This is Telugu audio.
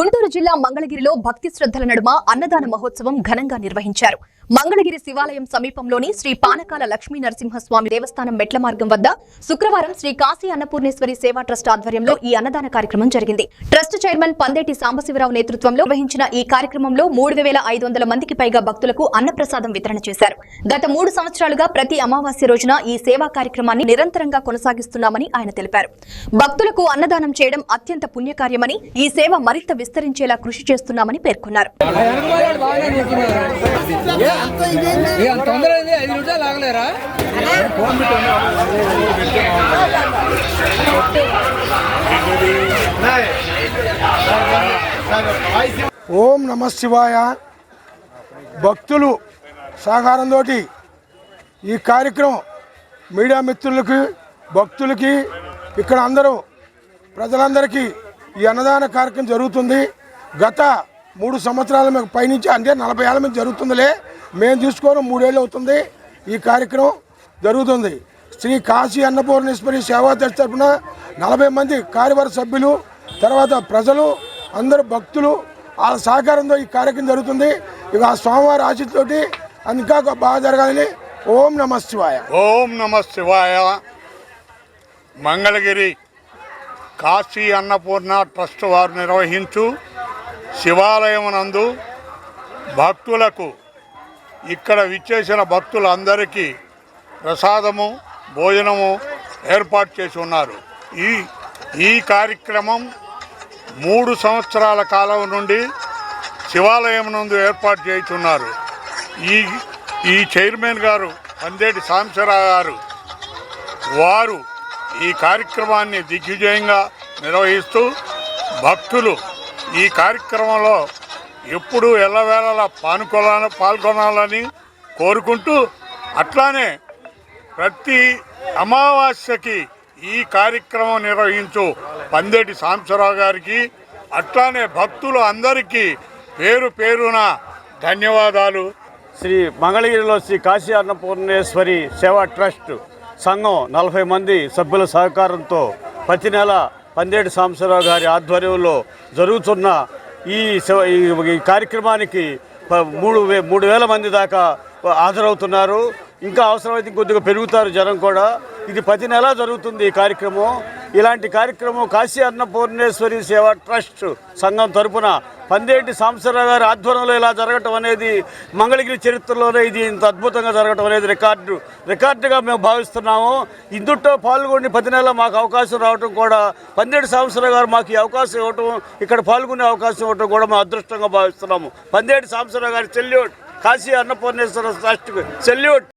గుంటూరు జిల్లా మంగళగిరిలో భక్తి శ్రద్ధల నడుమ అన్నదాన మహోత్సవం ఘనంగా నిర్వహించారు. మంగళగిరి శివాలయం సమీపంలోని శ్రీ పానకాల లక్ష్మీ నరసింహస్వామి దేవస్థానం మెట్ల మార్గం వద్ద శుక్రవారం శ్రీ కాశీ అన్నపూర్ణేశ్వరి సేవా ట్రస్ట్ ఆధ్వర్యంలో ఈ అన్నదాన కార్యక్రమం జరిగింది. ట్రస్ట్ చైర్మన్ పందేటి సాంబశివరావు నేతృత్వంలో నిర్వహించిన ఈ కార్యక్రమంలో 3500 మందికి పైగా భక్తులకు అన్నప్రసాదం వితరణ చేశారు. గత 3 సంవత్సరాలుగా ప్రతి అమావాస్య రోజున ఈ సేవా కార్యక్రమాన్ని నిరంతరంగా కొనసాగిస్తున్నామని ఆయన తెలిపారు. భక్తులకు అన్నదానం చేయడం అత్యంత పుణ్యకార్యమని, ఈ సేవ మరింత విస్తరించేలా కృషి చేస్తున్నామని పేర్కొన్నారు. ఓం నమ శివాయ. భక్తులు సహకారంతో ఈ కార్యక్రమం మీడియా మిత్రులకి, భక్తులకి, ఇక్కడ అందరూ ప్రజలందరికీ ఈ అన్నదాన కార్యక్రమం జరుగుతుంది. గత 3 సంవత్సరాల పైనుంచి, అంటే 40 ఏళ్ళ నుంచి జరుగుతుందిలే. మేము తీసుకోవడం 3 ఏళ్ళు అవుతుంది. ఈ కార్యక్రమం జరుగుతుంది. శ్రీ కాశీ అన్నపూర్ణేశ్వరి సేవా ట్రస్ట్ తరఫున 40 మంది కార్యవర్గ సభ్యులు, తర్వాత ప్రజలు, అందరూ భక్తులు వాళ్ళ సహకారంతో ఈ కార్యక్రమం జరుగుతుంది. ఇక ఆ స్వామివారి ఆశీస్సుతోటి ఇంకా బాగా జరగాలని. ఓం నమ శివాయ. ఓం నమ శివాయ. మంగళగిరి కాశీ అన్నపూర్ణ ట్రస్ట్ వారు నిర్వహించు శివాలయం నందు భక్తులకు, ఇక్కడ విచ్చేసిన భక్తులందరికీ ప్రసాదము, భోజనము ఏర్పాటు చేసి ఉన్నారు. ఈ కార్యక్రమం 3 సంవత్సరాల కాలం నుండి శివాలయం నందు ఏర్పాటు చేస్తున్నారు. ఈ చైర్మన్ గారు పందేటి సాంబశివరావు గారు వారు ఈ కార్యక్రమాన్ని దిగ్విజయంగా నిర్వహిస్తూ భక్తులు ఈ కార్యక్రమంలో ఎప్పుడూ ఎల్లవేళలా పాల్గొనాలని కోరుకుంటూ, అట్లానే ప్రతి అమావాస్యకి ఈ కార్యక్రమం నిర్వహించు పందేటి సాంబశివరావు గారికి, అట్లానే భక్తులు అందరికీ పేరు పేరున ధన్యవాదాలు. శ్రీ మంగళగిరిలో శ్రీ కాశీ అన్నపూర్ణేశ్వరి సేవా ట్రస్ట్ సంఘం 40 మంది సభ్యుల సహకారంతో ప్రతి నెల పందేటి సాంబశివరావు గారి ఆధ్వర్యంలో జరుగుతున్న ఈ కార్యక్రమానికి 3,000 మంది దాకా హాజరవుతున్నారు. ఇంకా అవసరమైతే కొద్దిగా పెరుగుతారు జనం కూడా. ఇది ప్రతి నెల జరుగుతుంది ఈ కార్యక్రమం. ఇలాంటి కార్యక్రమం కాశీ అన్నపూర్ణేశ్వరి సేవా ట్రస్ట్ సంఘం తరపున పందేటి సాంబశివరావు గారి ఆధ్వర్యంలో ఇలా జరగటం అనేది మంగళగిరి చరిత్రలోనే ఇది ఇంత అద్భుతంగా జరగటం అనేది రికార్డుగా మేము భావిస్తున్నాము. ఇందులో పాల్గొని ప్రతి నెల మాకు అవకాశం రావడం కూడా, పందేటి సాంబశివరావు గారు మాకు ఈ అవకాశం ఇవ్వటం, ఇక్కడ పాల్గొనే అవకాశం ఇవ్వటం కూడా మేము అదృష్టంగా భావిస్తున్నాము. పందేటి సాంబశివరావు గారి సెల్యూట్. కాశీ అన్నపూర్ణేశ్వర ట్రస్ట్కి సెల్యూట్.